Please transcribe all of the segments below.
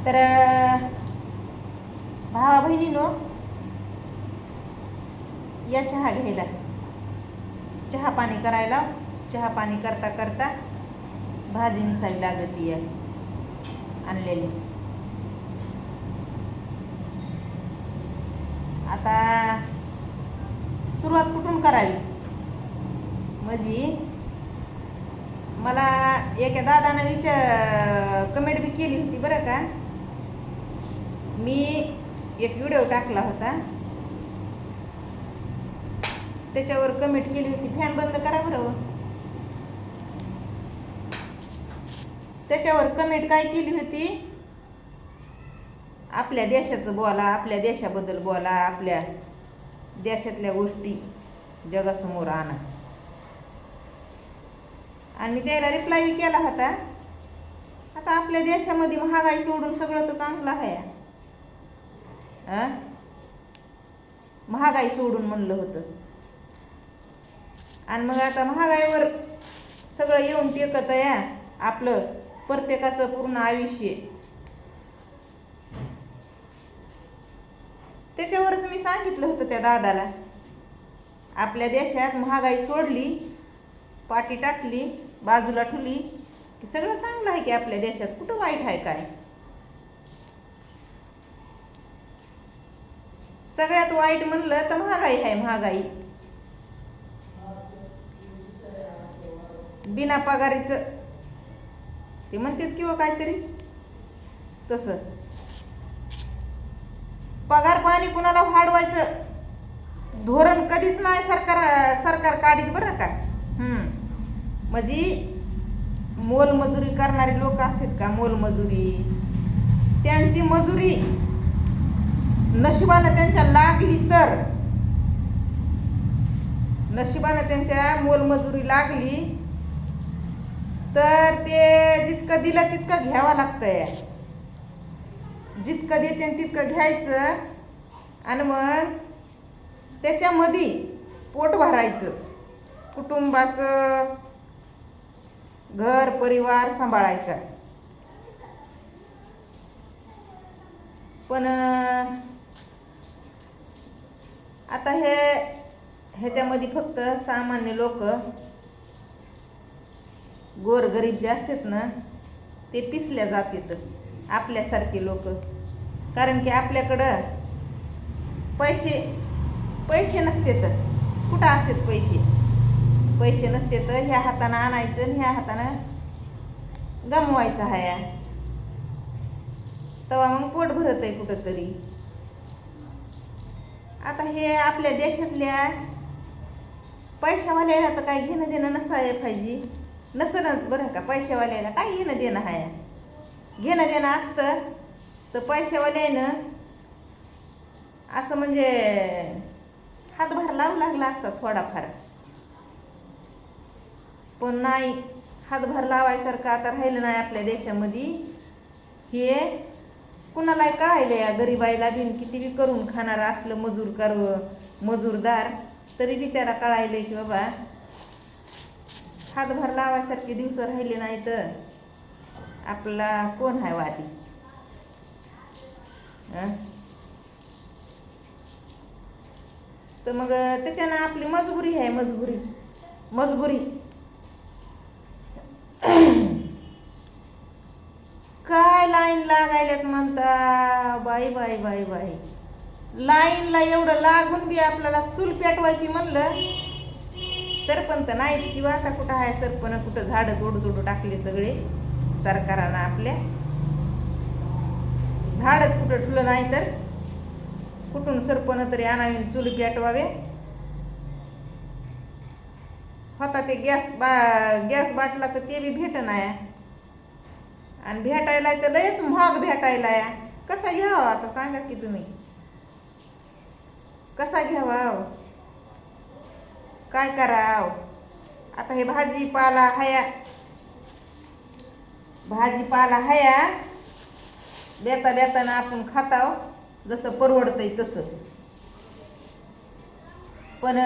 तर भावा बहिणीनो, या चहा घ्यायला, चहा पाणी करायला. चहा पाणी करता करता भाजी निसावी लागती आहे आणलेली. आता सुरुवात कुठून करावी? म्हणजे मला एका दादानं कमेंट बी केली होती बरं का. मी एक व्हिडिओ टाकला होता, त्याच्यावर कमेंट केली होती, फॅन बंद करा बरं. त्याच्यावर कमेंट काय केली होती? आपल्या देशाचं बोला, आपल्या देशाबद्दल बोला, आपल्या देशातल्या गोष्टी जगासमोर आणा. आणि मी त्याला रिप्लाय बी केला होता. आता आपल्या देशामध्ये महागाई सोडून सगळं तर चांगलं आहे. महागाई सोडून म्हणलं होतं. आणि मग आता महागाईवर सगळं येऊन टेकत आहे आपलं प्रत्येकाचं पूर्ण आयुष्य. त्याच्यावरच मी सांगितलं होतं त्या दादाला, आपल्या देशात महागाई सोडली, पाठी टाकली, बाजूला ठेवली की सगळं चांगलं आहे की आपल्या देशात. कुठं वाईट आहे काय? सगळ्यात वाईट म्हणलं तर महागाई आहे. महागाई बिना पगारीचं ते म्हणतात किंवा काहीतरी तसं. पगार पाणी कुणाला वाढवायचं धोरण कधीच नाही सरकार काढीत बरं का. म्हणजे मोलमजुरी करणारे लोक असतात का, मोलमजुरी, त्यांची मजुरी नशिबानं त्यांच्या लागली तर, नशिबानं त्यांच्या मोलमजुरी लागली तर ते जितकं दिलं तितकं घ्यावं लागतंय. जितकं देते तितकं घ्यायचं आणि मग त्याच्यामध्ये पोट भरायचं, कुटुंबाचं घर परिवार सांभाळायचा. पण आता ह्याच्यामध्ये फक्त सामान्य लोक, गोरगरीब जे असतात ना ते पिसल्या जातात, आपल्यासारखे लोक. कारण की आपल्याकडं पैसे नसते तर कुठं असतात पैसे नसते तर ह्या हातानं आणायचं आणि ह्या हातानं गमवायचं आहे. तेव्हा मग पोट भरत आहे कुठंतरी. आता हे आपल्या देशातल्या पैशावाल्याला तर काही घेणं देणं नसायला पाहिजे. नसलंच बरं का. पैशावाल्याला काय घेणं देणं आहे? घेणं देणं असतं तर पैशावाल्यानं असं म्हणजे हातभार लावू लागला असता थोडाफार. पण नाही, हातभार लावायसारखं आता राहिलं नाही आपल्या देशामध्ये. हे कुणालाही कळायलं या गरीबाईला बिन किती बी करून खाणार असलं मजूरदार तरी बी त्याला कळायलंय की बाबा हातभार लावायसारखे दिवस राहिले नाही तर आपला कोण आहे वादी. तर मग त्याच्यानं आपली मजबुरी आहे. मजबुरी काय लाईन लागायल्यात म्हणता बाई. लाईनला एवढं लागून बी आपल्याला चूल पेटवायची म्हणलं सरपंच नाहीच किंवा आता कुठं आहे सरपंच, कुठं झाडं तोडू टाकले सगळे सरकारानं आपल्या. झाडच कुठं ठुलं नाही तर कुठून सरपंच तरी आणावीन चूल पेटवावे. होता ते गॅस बाटला तर ते बी भेट नाही. आणि भेटायला तर लयच महाग भेटायला. कसा घ्यावा आता सांगा की तुम्ही, कसा घ्यावा? काय कराव? आता हे भाजीपाला हया बेतानं आपण खाताव जसं परवडतंय तसं. पण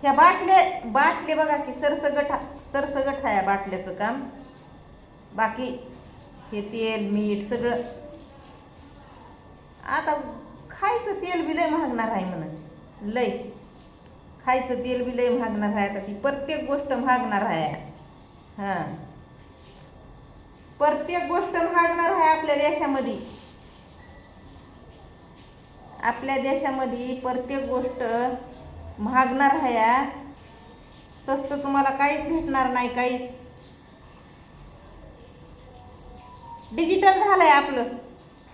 ह्या बाटले बघा की सरसगट आहे बाटल्याचं काम. बाकी हे तेल मीठ सगळं. आता खायचं तेल बी लय महागणार आहे म्हणून, लय खायचं तेल बी लय महागणार आहे. आता ती प्रत्येक गोष्ट महागणार आहे. हां, प्रत्येक गोष्ट महागणार आहे आपल्या देशामध्ये. आपल्या देशामध्ये प्रत्येक गोष्ट महागणार आहे. स्वस्त तुम्हाला काहीच भेटणार नाही, काहीच. डिजिटल झालंय आपलं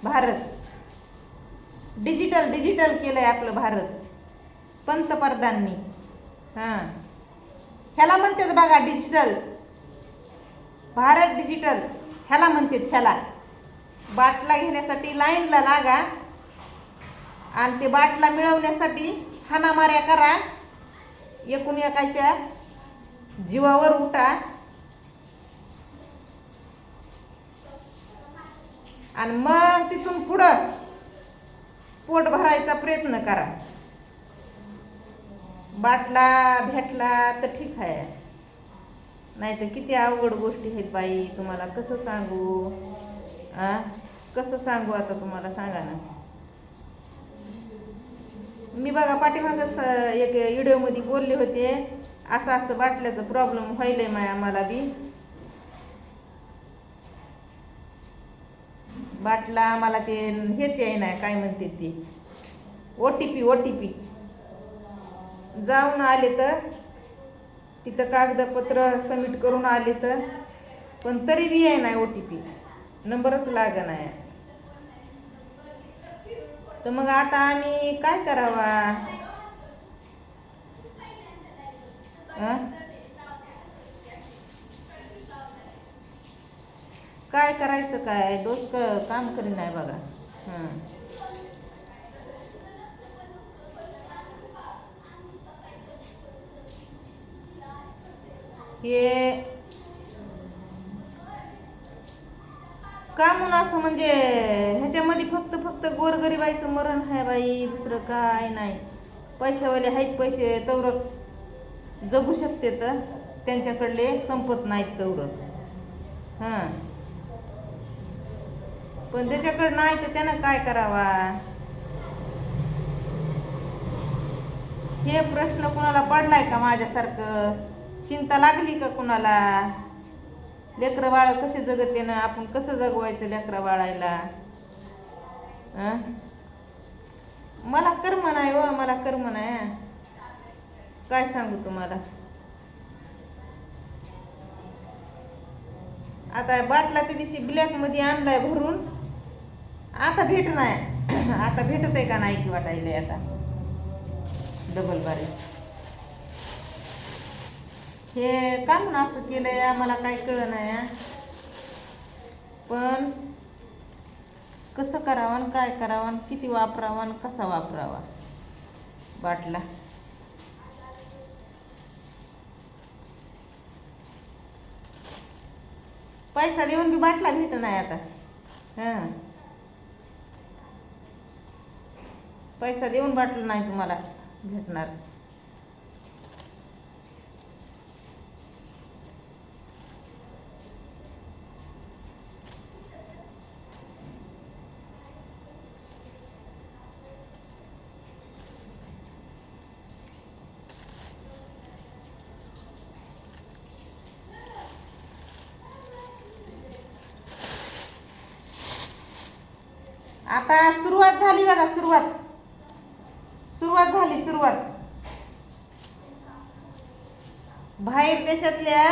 भारत, डिजिटल डिजिटल केलंय आपलं भारत पंतप्रधानांनी. हां, ह्याला म्हणतात बघा डिजिटल, भारत डिजिटल ह्याला म्हणतात. ह्याला बाटला घेण्यासाठी लाईनला लागा आणि ते बाटला मिळवण्यासाठी हाणामाऱ्या करा, एकूण एकाच्या जीवावर उठा आणि मग तिथून पुढं पोट भरायचा प्रयत्न करा. बाटला भेटला तर ठीक आहे, नाही तर किती अवघड गोष्टी आहेत बाई. तुम्हाला कसं सांगू, कसं सांगू आता तुम्हाला, सांगा ना. मी बघा पाठीमागच एक व्हिडिओमध्ये बोलले होते, असं असं बाटल्याचं प्रॉब्लेम व्हायलंय मला बी. बाटला मला ते हेच येईना, काय म्हणते ते OTP जाऊन आले तर तिथं कागदपत्र सबमिट करून आले तर, पण तरी बी आहे नाही OTP, नंबरच लागत नाही. तर मग आता आम्ही काय करावा? काय करायचं, काय डोसकं काम करी नाही बघा. हे का म्हणून असं म्हणजे ह्याच्यामध्ये फक्त गोरगरिबाईचं मरण आहे बाई, दुसरं काय नाही. पैशावाले आहेत, पैसे तवर जगू शकते, तर त्यांच्याकडले संपत नाहीत तवर. हां, पण त्याच्याकडे नाही तर त्यानं काय करावा? हे प्रश्न कुणाला पडलाय का माझ्यासारखं? चिंता लागली का कुणाला? लेकरं बाळ कसे जगते ना, आपण कसं जगवायचं लेकरं बाळायला? मला कर्म नाही हो, मला कर्म नाही. काय सांगू तुम्हाला. आता बाटला त्या दिवशी ब्लॅकमध्ये आणलाय भरून, आता भेट नाही. आता भेटत आहे का नाही की वाटायला आता डबल बारीस. हे का म्हणून असं केलंय आम्हाला काय कळलं नाही. पण कसं करावं, काय करावं, किती वापरावा, कसा वापरावा बाटला. पैसा देऊन बी बाटला भेट नाही आता. हां, पैसा देऊन बाटला नाही तुम्हाला भेटणार. आता सुरुवात झाली बघा, सुरुवात झाली. बाहेर देशातल्या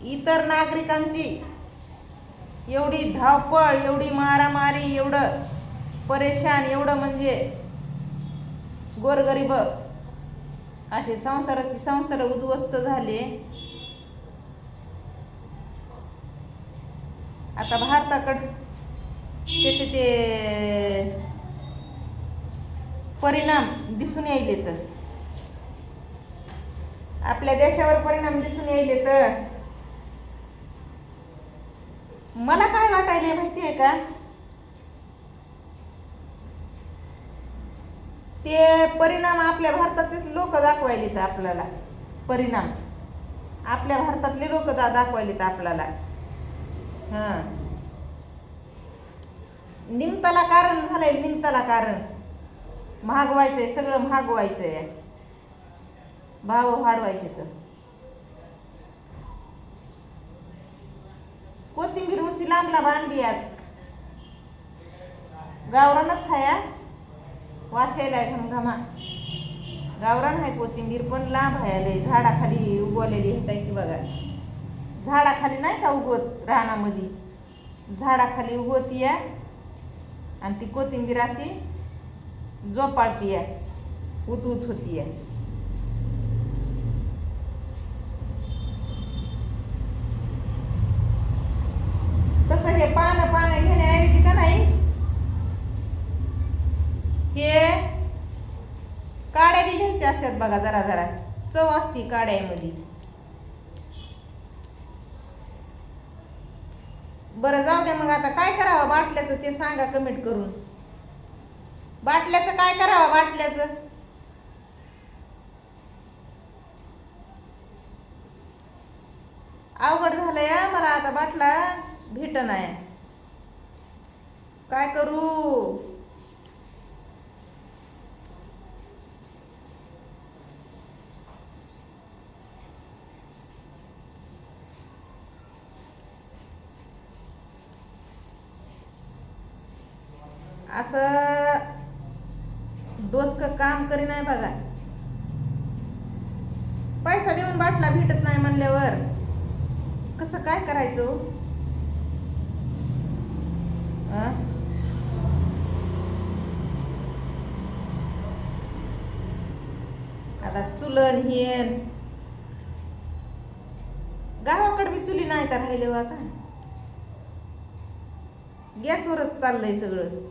इतर नागरिकांची एवढी धावपळ, एवढी मारामारी, एवढं परेशान, एवढं म्हणजे गोरगरीब असे संसार उद्ध्वस्त झाले. आता भारताकडं त्याचे ते परिणाम दिसून यायले, तर आपल्या देशावर परिणाम दिसून यायले. तर मला काय वाटायले माहिती आहे का, ते परिणाम आपल्या भारतातले लोक दाखवायले. तर आपल्याला परिणाम आपल्या भारतातले लोक दाखवायले तर आपल्याला. हा, निमताला कारण झालंय, निमताला कारण महाग व्हायचंय, सगळं महाग व्हायचंय, भाव वाढवायचे. तर कोथिंबीर नुसती लांब लांब आणली आज, गावरानच हाया, वास यायलाय घमघमा. गावरान आहे कोथिंबीर, पण लांब आहे लय, झाडाखाली उगवलेली आहे की बघा. झाडाखाली नाही का उगवत, रानामध्ये झाडाखाली उगवती आहे. आणि ती कोथिंबीर अशी झोपाळती आहे, उच उच होती आहे. तसं हे पानं पानं घेण्याऐवजी का नाही, हे काड्या बी घ्यायच्या असतात बघा, जरा जरा चव असती काड्यामध्ये. बरं जाऊ द्या मग, आता काय करावं बाटल्याचं ते सांगा कमेंट करून. बाटल्याचं काय करावं, बाटल्याचं अवघड झालंय मला, आता बाटला भेट नाही, काय करू. असं डोसकं काम करी नाही बघा. पैसा देऊन बाटला भेटत नाही म्हणल्यावर कसं काय करायचं. आता चुलन हेन गावाकडे बी चुली नाही तर राहिले, आता गॅसवरच चाललंय सगळं.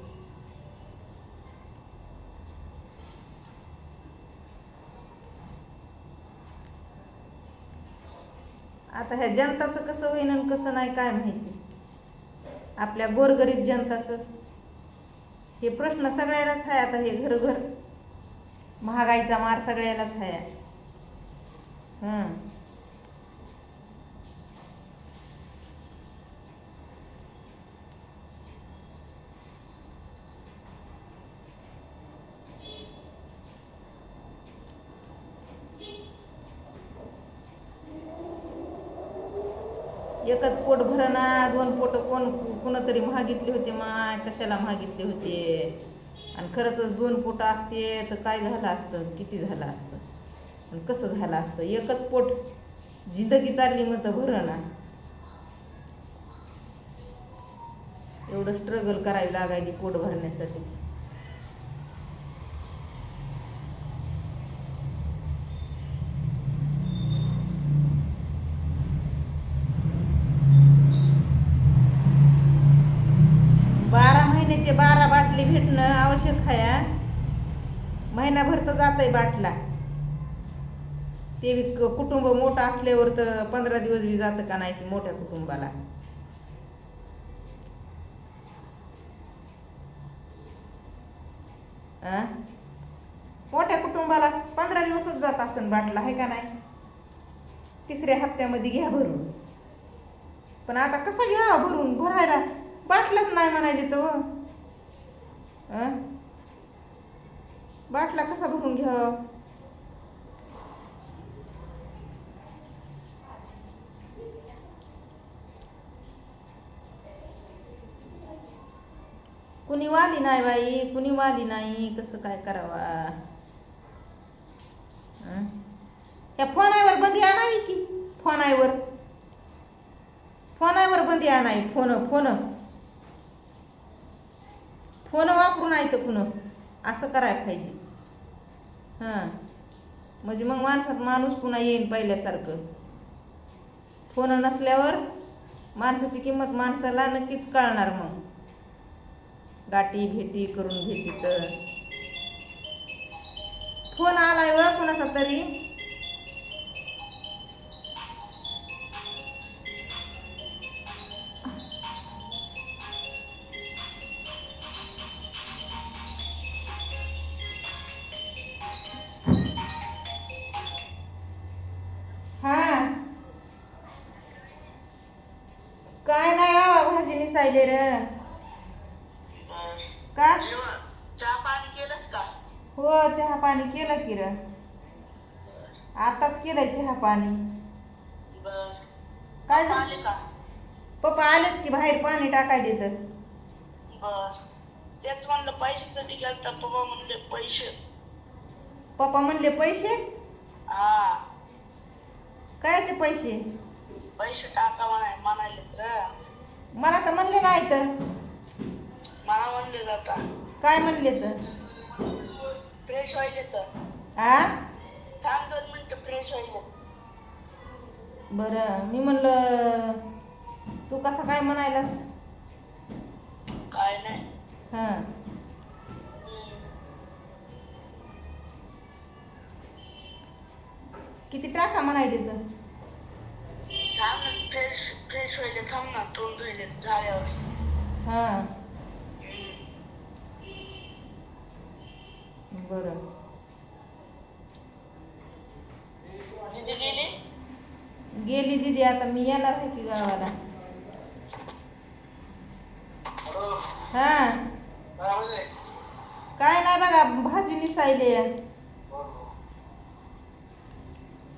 आता ह्या जनताचं कसं होईन आणि कसं नाही काय माहिती, आपल्या गोरगरीब जनताचं हे प्रश्न सगळ्यालाच आहे. आता हे घरोघर महागाईचा मार सगळ्यालाच आहे. एकच पोट भरणा, दोन पोट कोणतरी महागितले होते, माय कशाला महागितले होते. आणि खरंच दोन पोट असते तर काय झालं असतं, किती झालं असतं आणि कसं झालं असतं. एकच पोट जिंदगी चालली म्हणतं भरणा, एवढं स्ट्रगल करावी लागायची पोट भरण्यासाठी. महिन्याचे 12 बाटली भेटणं आवश्यक आहे. महिनाभर तर जातंय बाटला, ते कुटुंब मोठं असल्यावर तर 15 दिवस बी जातं का नाही की मोठ्या कुटुंबाला. मोठ्या कुटुंबाला 15 दिवसच जात असेल बाटला, आहे का नाही. तिसऱ्या हप्त्यामध्ये घ्या भरून. पण आता कसं घ्या भरून, भरायला बाटलाच नाही म्हणायची तो. बाटला कसा भरून घ्या. कुणी वाली नाही बाई, कुणी वाली नाही, कसं काय करावा. या फोनावर बंदी आणावी की, फोनावर बंदी आणावी. फोन वापरू नाही तर कुणं असं करायला पाहिजे. म्हणजे मग माणसात माणूस पुन्हा येईन पहिल्यासारखं. फोन नसल्यावर माणसाची किंमत माणसाला नक्कीच कळणार. मग गाठी भेटी करून घेते तर. फोन आलाय व कुणाचा तरी, काय नाही निसायले र. बर. का? चहा पाणी केलंच का? हो चहा पाणी केलं की र. आताच केलंय चहा पाणी. बर. काय पप्पा झालं? आले का? पप्पा आलेत की बाहेर पाणी टाकायला तर. बर. तेच म्हणलं पैशासाठी गेलता पप्पा म्हणले पैसे. पप्पा म्हणले पैसे? हा. कायचे पैसे? पैसे टाका म्हणायले तर. मला तर म्हणले नाही तर. मला म्हणले जाता. काय म्हणले तर? फ्रेश व्हायले तर. आ? थांब 2 मिनिटं फ्रेश व्हायले. बरं मी म्हणलं तू कसं काय म्हणायलास? काय नाही. हां. किती टाका म्हणायले तर? थांब ना फ्रेश व्हायले थांब ना तोंड धुयले झाल्यावर. हां. बरं. दीदी गेली? गेली दीदी. आता मी येणार आहे की गावाला. हां. काय नाही बघा भाजी निसायली.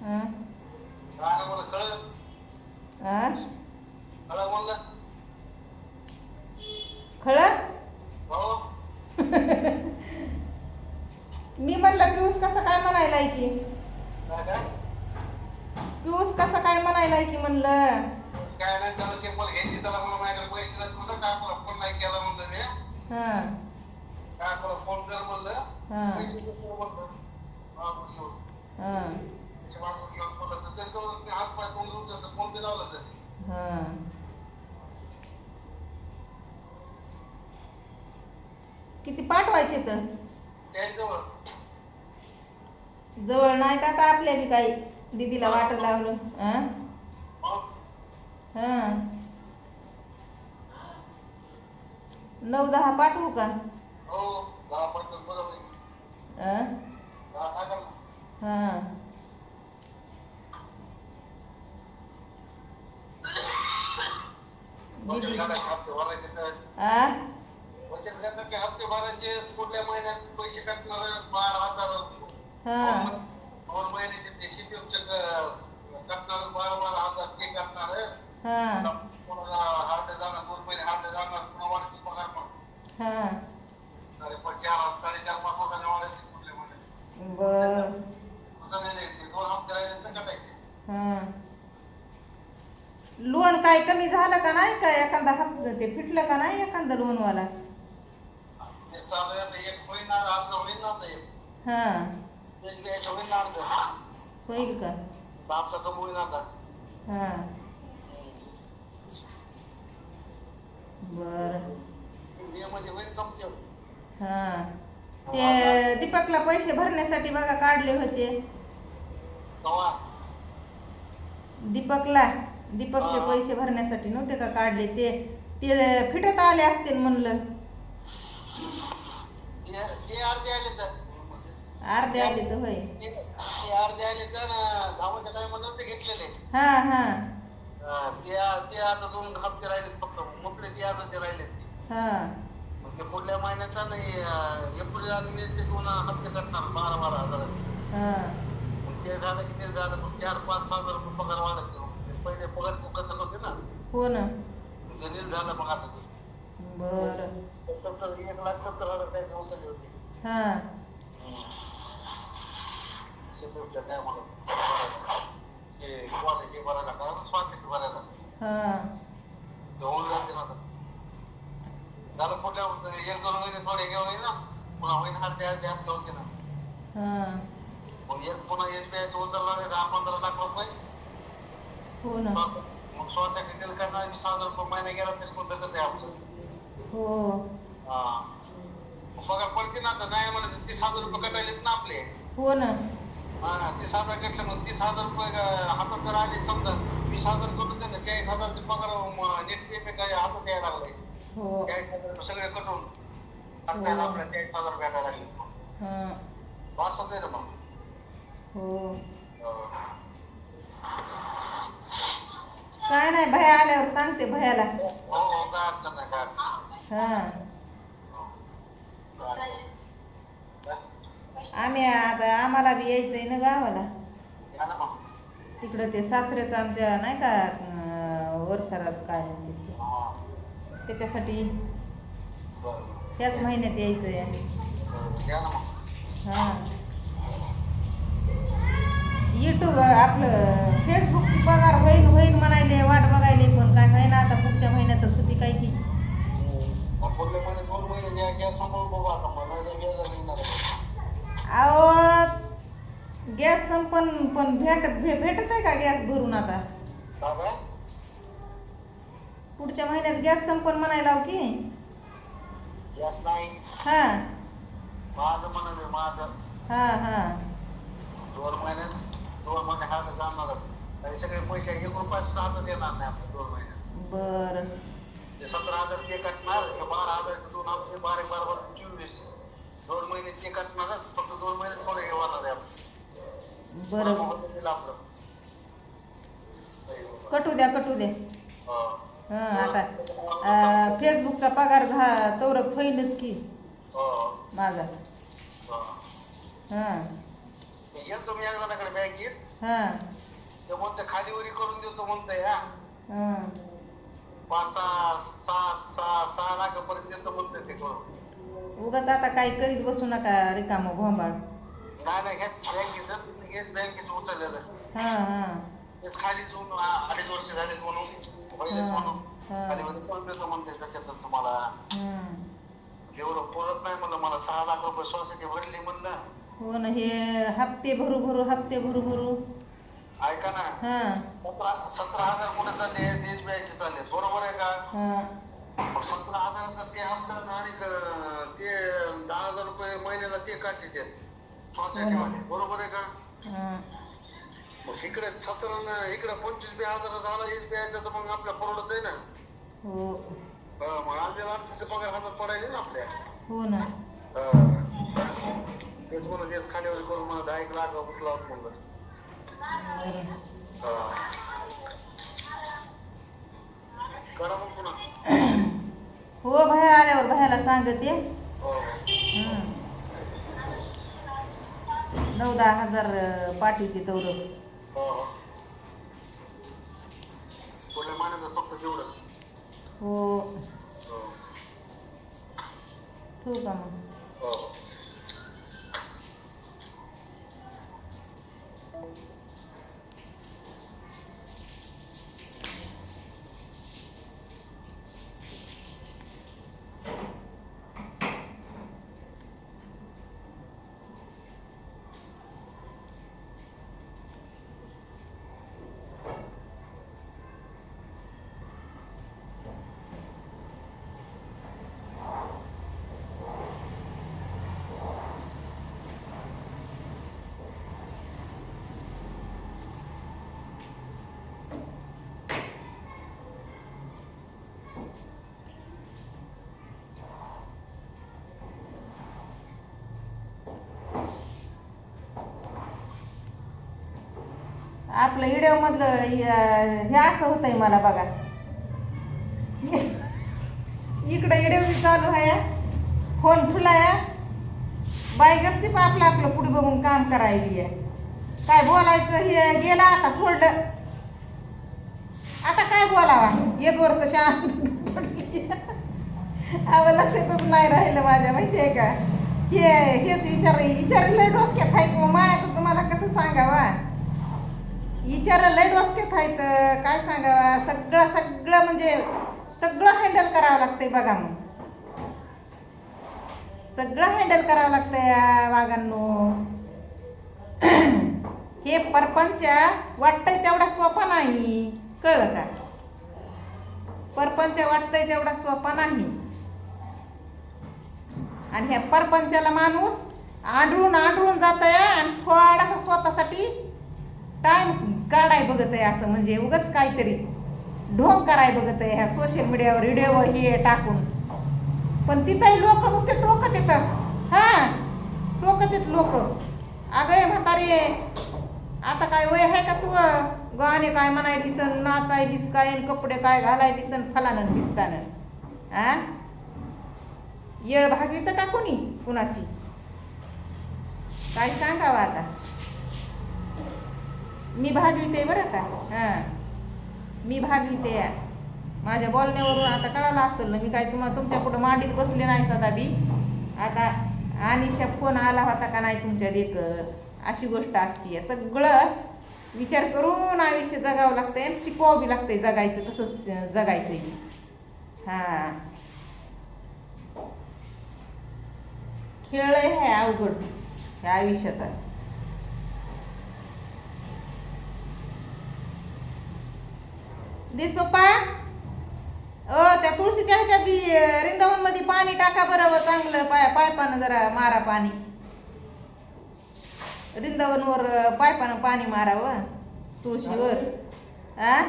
हां. हां. खळं? मी म्हणलं पिऊस कसा काय म्हणायलाय की? पिऊस कसा काय म्हणायलाय की म्हणलं? काय नाही त्याला चप्पल घ्यायची त्याला मला माझ्याकडे पैसे नाही म्हणलं काय तुला फोन नाही केला म्हणलं मी हां. काय तुला फोन कर म्हणलं हां. पैसे देतो म्हणलं हां. त्याच्या बाजूला घेऊन बोलत तर त्यांच्यावर मी हात पाय तोंड देऊन त्याचा फोन बी लावला तरी हां. किती पाठवायचे तर? त्याजवळ जवळ नाही तर आता आपल्या बी काही दीदीला वाटं लावलं. हां. हां. 9-10 पाठवू का? हो 10-15 बरोबर हां. 10 टाका ना हां. वचन घालायचे हप्ते भरायचे तर आ? वचन घातलं की हप्ते भरायचे पुढल्या महिन्यात पैसे टाकणार 12,000 हां. 2 महिन्याचे ते शिपिंगचे टाकणार 12,000 ते टाकणार हां. कोणाला हार्ट जाणार 2 महिने हार्ट जाणार पुन्हा वाढती पगार पण हां. अरे पण 4-5,000 वाढायचे पुढल्या महिन्यात बर. तुझं नाही ते 2 हप्ते राहिले तर टाकायचे हां. लोन काय कमी झालं का नाही का? एखादा हप्ता ते फिटलं का नाही एखादा लोनवाला? ते चालू आहे आता एक होईना अर्ध होईना आता एक हां. एक घ्यायचं होईना अर्ध होईल का? आपलं कमी होईना आता हां. बरं. मध्ये होईल कमी हां. ते दीपकला पैसे भरण्यासाठी बघा काढले होते. कवा दीपकचे पैसे भरण्यासाठी नव्हते का काढले? ते ते फिटत आले असतील म्हणलं. ते अर्धे आले तर अर्धे आले तर होय. ते अर्धे आले तर धावाच्या टायमाला ते घेतलेले हां. हां. ते आता 2 हप्ते राहिले फक्त मोकळे ते आता ते राहिले हां. मग ते पुढल्या महिन्यात नाही एप्रिल आणि मे ते 2 हप्ते करणार 12-12 हजार हां. मग ते झालं की ते झालं मग 4-5 हजार रुपये पगार वाढत पहिले पगार चुकत होते ना हो ना. ते नील झालं मग आता ते बरं. 1,70,000 काही उचलले होते हां. शेतकऱ्याच्या काय म्हणत ते क्वालिटी भरायला का स्वास्थ्य भरायला हां. ते होऊन जाते ना आता झालं पुढल्या 1-2 महिने थोडे घेऊन ना पुन्हा होईन हात हप्ते होते ना हां. मग एक पुन्हा SBIचं उचलणार आहे 10-15 लाख रुपये हो ना. मग स्वतः डिटेल करणार 20,000 रुपये महिना गेला तरी पण भेटत आहे आपलं हो. हा पगार पडते ना आता नाही मला 30,000 रुपये कटायलेत ना आपले हो ना. हा 30,000 कटले मग 30,000 रुपये हातात जर आले समजा 20,000 करून दे ना 40,000 चे पगार नेट पेमेंट काय हातात यायला लागलाय हो. 40,000 सगळे कटून खर्चायला आपल्या 40,000 भेटायला लागले हां. पास होते ना मग हो. काय नाही भया आल्यावर सांगते भयाला. हो हो का अडचण नाही काय अडचण हां नाही. आम्ही आता आम्हाला बी यायचंय ना गावाला. या ना मग. तिकडं ते सासऱ्याचं आमच्या नाही का वर्षारात काय म्हणते ते. हा. त्याच्यासाठी बरं. ह्याच महिन्यात यायचंय. बरं. या ना मग. हां यूट्यूब आपलं फेसबुकची पगार होईल होईल म्हणायले वाट बघायले पण काय होईना आता पुढच्या महिन्यातच होती काय की. पुढल्या महिन्यात 2 महिने या गॅस सांभाळून बघू आता मग नाही गॅस निघणार आहे. अहो गॅस संपन पण भेटत आहे का गॅस भरून आता. काय पुढच्या महिन्यात गॅस संपन म्हणायला लाव की. गॅस नाही हां माझं म्हणणं आहे माझं. हां हां 2 महिने हातात जाणार आणि सगळे पैसे 1 रुपया सुद्धा हातात येणार नाही आपल्या 2 महिन्यात. बरं ते 17,000 ते कटणार 12,000 दोन आपले 12 24 2 महिने ते कटणारच फक्त 2 महिने थोडे हे होणार आहे आपलं. बरं आपलं कटू द्या हो. हां आता फेसबुकचा पगार तेवढं होईलच की हो. माझा. हो. हां गेलो मी एक जणाकडे बँकेत हां ते म्हणते खालीवरी करून देतो म्हणतंय हा हां 5-6 लाखापर्यंत देतो म्हणतंय ते करून. उगाच आता काही करीत बसू नका रिकामं भोंबाळ. नाही हेच बँकेत उचललेलं हां हां तेच खालीच 2.5 वर्ष झाले म्हणून पहिलेच म्हणून खालीवरी करून देतो म्हणते त्याच्यातच तुम्हाला. एवढं परत नाही म्हणलं मला 6 लाख रुपये सोसायटी भरली म्हणलं. हो ना हे हप्ते भरू ऐका ना हां 17,000 कुठे चालले SBIचे चालले बरोबर आहे का. हां मग 17,000 ते हप्ता आणि ते 10,000 रुपये महिन्याला ते काढते ते सोसायटीवाले बरोबर आहे का. हां मग इकडे 17 इकडे 25,000 झाला SBIचा तर मग आपल्या परवडत आहे ना. हो मग आपल्याला पगार हातात पडायचे ना आपल्या. हो ना तेच म्हणून तेच खालीवर करून मला 10 लाख उचला म्हणलं. करा मग पुन्हा. हो बाहेर आल्यावर बाहेरला सांगते. 9-10 हजार पाठवते तेवढं. पुढल्या महिन्याचं फक्त तेवढं. हो ठेवू का मग. आपलं व्हिडिओ मधलं हे असं होतंय मला बघा. इकडं व्हिडिओ बी चालू आहे फोन फुलाया बाई गपची आपलं आपलं पुढे बघून काम करायली आहे. काय बोलायचं हे गेलं आता सोडलं. आता काय बोलावा येत वर तशा अव लक्षातच नाही राहिलं माझ्या माहिती आहे का. हेच विचारलंय डोसक्यात आहे किंवा माया तर तुम्हाला कसं सांगावा. विचारलंय डोसक्यात आहेत काय सांगावा. सगळं म्हणजे सगळं हँडल करावं लागतंय बघा. मग सगळं हँडल करावं लागतंय वागांनो. हे परपंच वाटतंय तेवढा सोपा नाही कळलं का. परपंच वाटतंय तेवढा सोपा नाही. आणि ह्या परपंचाला माणूस आंधळून जातंय आणि थोडासा स्वतःसाठी टाइम काढाय बघत आहे. असं म्हणजे उगाच काहीतरी ढोंग कराय बघत आहे ह्या सोशल मीडियावर व्हिडिओ हे टाकून. पण तिथंही लोक नुसते टोकत येतात. हां टोकत येत लोक. अगं म्हातारे आता काय वय आहे का तू गाणे काय म्हणायलीस नाचायलीस काय कपडे काय घालायलीस फलानं दिसतानं. आ येळ भागवितं का कोणी कुणाची? काय सांगावं आता. मी भागविते बरं का. हां मी भागविते. माझ्या बोलण्यावरून आता कळालं असेल ना, मी काय तुमच्या पुढं मांडीत बसले नाही सदा बी. आता अनिशा फोन आला होता का नाही तुमच्या देखत, अशी गोष्ट असते. सगळं विचार करून आयुष्य जगावं लागतंय आणि शिकवावं बी लागतंय जगायचं कसं जगायचं. हां खेळ आहे अवघड ह्या आयुष्याचा. दिस पप्पा त्या तुळशीच्या ह्याच्यात बी रिंदावन मध्ये पाणी टाका बरं चांगलं, पायपानं जरा मारा पाणी. रिंदावनवर पायपानं पाणी मारावं तुळशीवर. आ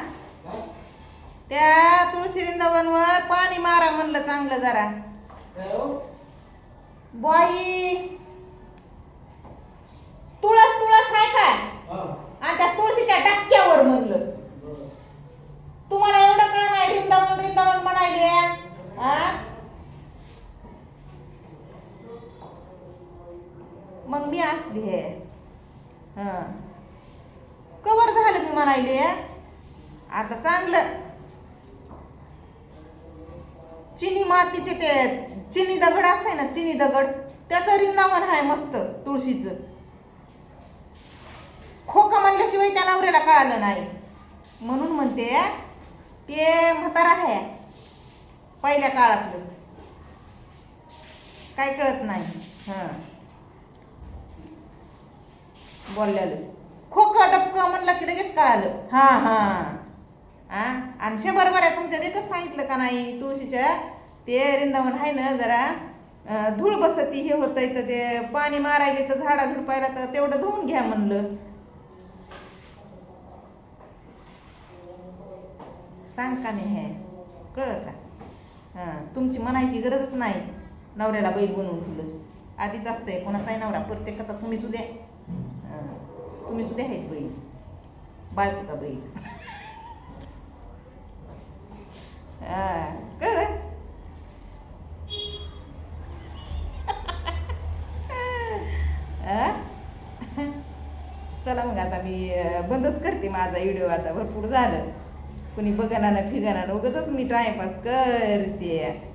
त्या तुळशी रिंदावनवर पाणी मारा म्हणलं चांगलं जरा. बाई तुळस तुळस आहे काय? आणि त्या तुळशीच्या डक्क्यावर म्हणलं. तुम्हाला एवढं कळलं नाही रिंदावन रिंदावन म्हणायले. मग मी असली हे कवर झालं मी म्हणायले. आता चांगलं चिनी मातीचे ते चिनी दगड असते ना, चिनी दगड त्याचं रिंदावन आहे मस्त तुळशीचं. खोका म्हणल्याशिवाय त्या नवऱ्याला कळालं नाही म्हणून म्हणते ते म्हातारा आहे पहिल्या काळातलं, काय कळत नाही. बोललेलं खोकं डबकं म्हणलं की लगेच कळालं. आणि बरोबर आहे तुमच्या देखत सांगितलं का नाही, तुळशीच्या ते रिंदावन आहे ना जरा धूळ बसती हे होतंय तर ते पाणी मारायले तर झाडा झुडपायला तर तेवढं धुवून घ्या म्हणलं. सांग का नाही हे कळलं का? तुमची म्हणायची गरजच नाही नवऱ्याला बैल बनवून ठेवलंस. आधीच असतंय कोणाचाही नवरा प्रत्येकाचा. तुम्ही सुद्धा आहेत बैल, बायकोचा बैल. कळलं? चला मग आता मी बंदच करते माझा व्हिडिओ. आता भरपूर झालं, कुणी बघना ना फिगाना ना, उगाचच मी टाइमपास करते.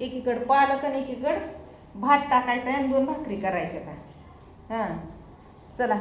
एकीकडं पालक आणि एकीकडं भात टाकायचा आणि 2 भाकरी करायच्या का. चला